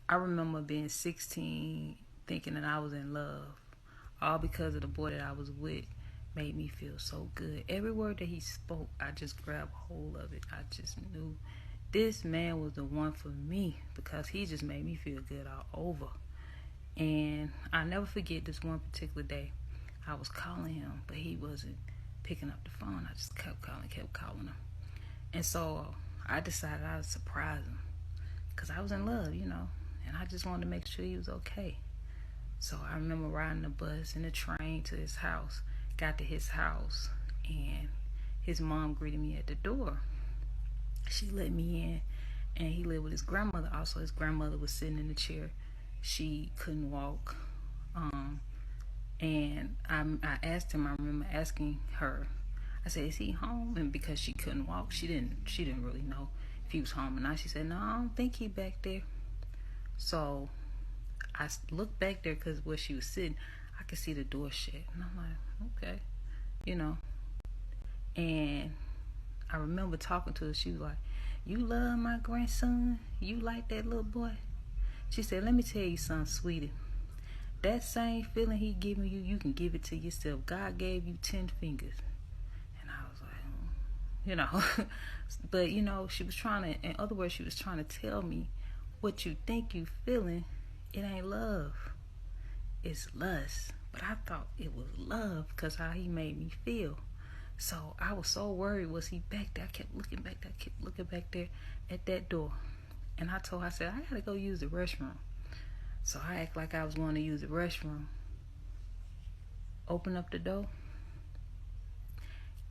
I remember being 16, thinking that I was in love, all because of the boy that I was with made me feel so good. Every word that he spoke, I just grabbed hold of it. I just knew this man was the one for me because he just made me feel good all over. And I never forget this one particular day. I was calling him, but he wasn't picking up the phone. I just kept calling him. And so I decided I would surprise him because I was in love. And I just wanted to make sure he was okay. So I remember riding the bus and the train to his house. Got to his house, and his mom greeted me at the door. She let me in, and he lived with his grandmother. Also, his grandmother was sitting in the chair. She couldn't walk. Um, and I asked him. I remember asking her. I said, "Is he home?" And because she couldn't walk, she didn't really know if he was home or not. She said, "No, I don't think he back there." So I looked back there because where she was sitting, I could see the door shut, and I'm like, okay, you know. And I remember talking to her. She was like, "You love my grandson? You like that little boy?" She said, "Let me tell you something, sweetie. That same feeling he giving you, you can give it to yourself. God gave you 10 fingers." And I was like, you know. But, she was trying to, in other words, she was trying to tell me what you think you feeling, it ain't love. It's lust. But I thought it was love because how he made me feel. So I was so worried, was he back there? I kept looking back there, at that door. And I told her, I said, I gotta go use the restroom. So I act like I was going to use the restroom. Open up the door.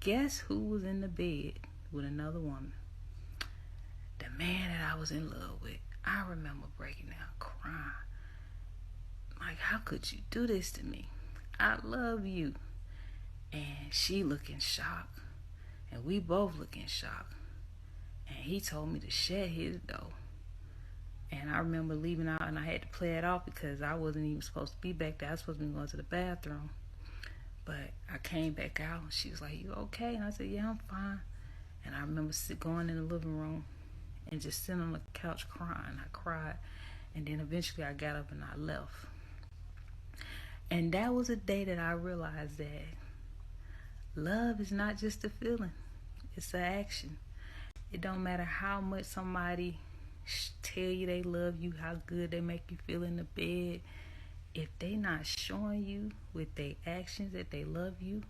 Guess who was in the bed with another woman? The man that I was in love with. I remember breaking down crying. Like, how could you do this to me? I love you. And she looking shocked. And we both looking shocked. And he told me to shut his door. And I remember leaving out, and I had to play it off because I wasn't even supposed to be back there. I was supposed to be going to the bathroom. But I came back out, and she was like, "You okay?" And I said, "Yeah, I'm fine." And I remember going in the living room and just sitting on the couch crying. I cried. And then eventually I got up and I left. And that was a day that I realized that love is not just a feeling. It's an action. It don't matter how much somebody tell you they love you, how good they make you feel in the bed. If they not showing you with their actions that they love you,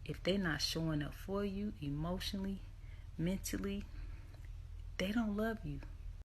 if they not showing up for you emotionally, mentally, they don't love you.